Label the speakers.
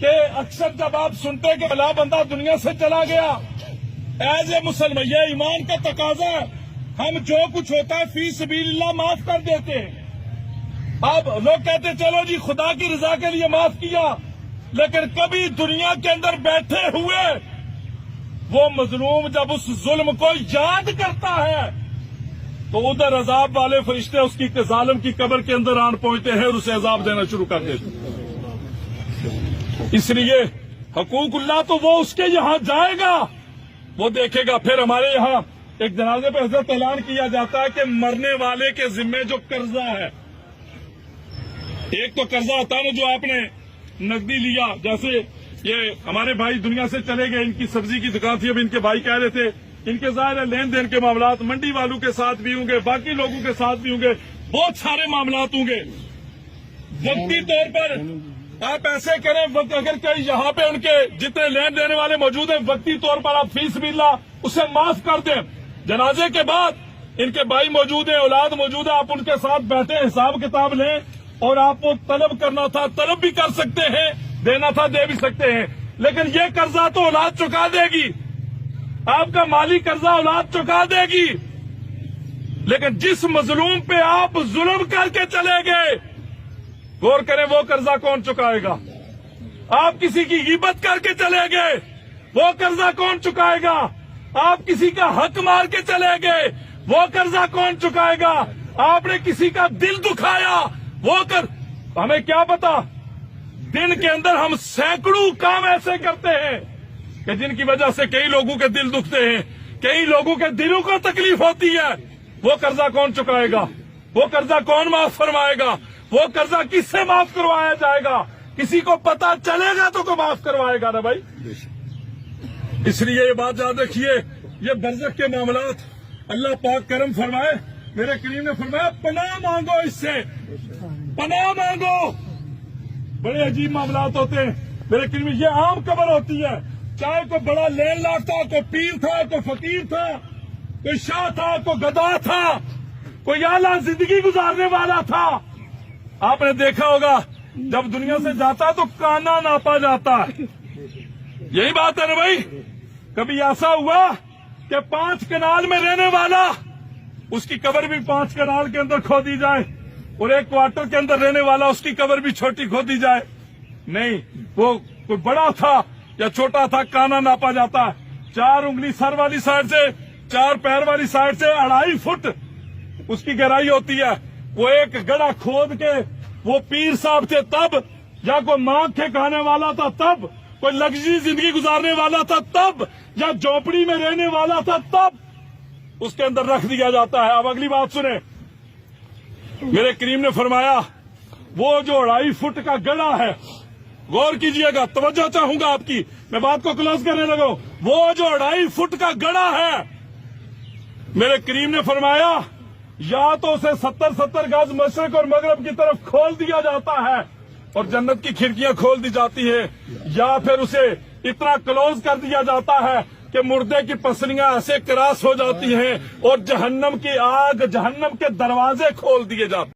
Speaker 1: کہ اکثر جب آپ سنتے کہ بلا بندہ دنیا سے چلا گیا، ایز اے مسلمان یہ ایمان کا تقاضا ہے، ہم جو کچھ ہوتا ہے فی سبیل اللہ معاف کر دیتے ہیں۔ اب لوگ کہتے ہیں چلو جی خدا کی رضا کے لیے معاف کیا، لیکن کبھی دنیا کے اندر بیٹھے ہوئے وہ مظلوم جب اس ظلم کو یاد کرتا ہے تو ادھر عذاب والے فرشتے اس کی ظالم کی قبر کے اندر آن پہنچتے ہیں اور اسے عذاب دینا شروع کر دیتے ہیں۔ اس لیے حقوق اللہ تو وہ اس کے یہاں جائے گا، وہ دیکھے گا۔ پھر ہمارے یہاں ایک جنازے پہ حضرت اعلان کیا جاتا ہے کہ مرنے والے کے ذمے جو قرضہ ہے، ایک تو قرضہ ہوتا ہے نا جو آپ نے نقدی لیا، جیسے یہ ہمارے بھائی دنیا سے چلے گئے، ان کی سبزی کی دکان تھی، اب ان کے بھائی کہہ رہے تھے ان کے ظاہر ہے لین دین کے معاملات منڈی والوں کے ساتھ بھی ہوں گے، باقی لوگوں کے ساتھ بھی ہوں گے، بہت سارے معاملات ہوں گے۔ وقتی طور پر آپ ایسے کریں، اگر کہیں یہاں پہ ان کے جتنے لین دینے والے موجود ہیں وقتی طور پر آپ فی سبیل اللہ اسے معاف کر دیں۔ جنازے کے بعد ان کے بھائی موجود ہیں، اولاد موجود ہے، آپ ان کے ساتھ بیٹھے حساب کتاب لیں، اور آپ کو طلب کرنا تھا طلب بھی کر سکتے ہیں، دینا تھا دے بھی سکتے ہیں، لیکن یہ قرضہ تو اولاد چکا دے گی، آپ کا مالی قرضہ اولاد چکا دے گی۔ لیکن جس مظلوم پہ آپ ظلم کر کے چلے گئے، غور کریں وہ قرضہ کون چکائے گا؟ آپ کسی کی غیبت کر کے چلے گئے، وہ قرضہ کون چکائے گا؟ آپ کسی کا حق مار کے چلے گئے، وہ قرضہ کون چکائے گا؟ آپ نے کسی کا دل دکھایا، وہ ہمیں کیا پتا، دن کے اندر ہم سینکڑوں کام ایسے کرتے ہیں کہ جن کی وجہ سے کئی لوگوں کے دل دکھتے ہیں، کئی لوگوں کے دلوں کو تکلیف ہوتی ہے۔ وہ قرضہ کون چکائے گا؟ وہ قرضہ کون معاف فرمائے گا؟ وہ قرضہ کس سے معاف کروایا جائے گا؟ کسی کو پتا چلے گا تو کو معاف کروائے گا نا بھائی۔ اس لیے یہ بات یاد رکھیے، یہ برزخ کے معاملات اللہ پاک کرم فرمائے، میرے کریم نے فرمایا پناہ مانگو، اس سے پناہ مانگو۔ بڑے عجیب معاملات ہوتے ہیں میرے کریم، یہ عام قبر ہوتی ہے، چاہے کوئی بڑا لین لاٹ تھا، کوئی پیر تھا، کوئی فقیر تھا، کوئی شاہ تھا، کوئی گدا تھا، کوئی اعلیٰ زندگی گزارنے والا تھا۔ آپ نے دیکھا ہوگا جب دنیا سے جاتا ہے تو کانا ناپا جاتا ہے، یہی بات ہے نا بھائی۔ کبھی ایسا ہوا کہ 5 کنال میں رہنے والا اس کی قبر بھی 5 کنال کے اندر کھودی جائے، اور 1 کوارٹر کے اندر رہنے والا اس کی قبر بھی چھوٹی کھودی جائے؟ نہیں، وہ کوئی بڑا تھا یا چھوٹا تھا، کانا ناپا جاتا ہے۔ 4 انگلی سر والی سائڈ سے، 4 پیر والی سائڈ سے 2.5 فٹ اس کی گہرائی ہوتی ہے۔ وہ ایک گڑھا کھود کے وہ پیر صاحب تھے تب، یا کوئی مانگ کے کھانے والا تھا تب، کوئی لگژری زندگی گزارنے والا تھا تب، یا جھونپڑی میں رہنے والا تھا تب اس کے اندر رکھ دیا جاتا ہے۔ اب اگلی بات سنیں، میرے کریم نے فرمایا وہ جو 2.5 فٹ کا گڑھا ہے، غور کیجئے گا، توجہ چاہوں گا آپ کی، میں بات کو کلوز کرنے لگا ہوں۔ وہ جو 2.5 فٹ کا گڑھا ہے، میرے کریم نے فرمایا یا تو اسے 70 گز مشرق اور مغرب کی طرف کھول دیا جاتا ہے اور جنت کی کھڑکیاں کھول دی جاتی ہیں، یا پھر اسے اتنا کلوز کر دیا جاتا ہے کہ مردے کی پسلیاں ایسے کراس ہو جاتی ہیں اور جہنم کی آگ، جہنم کے دروازے کھول دیے جاتے ہیں۔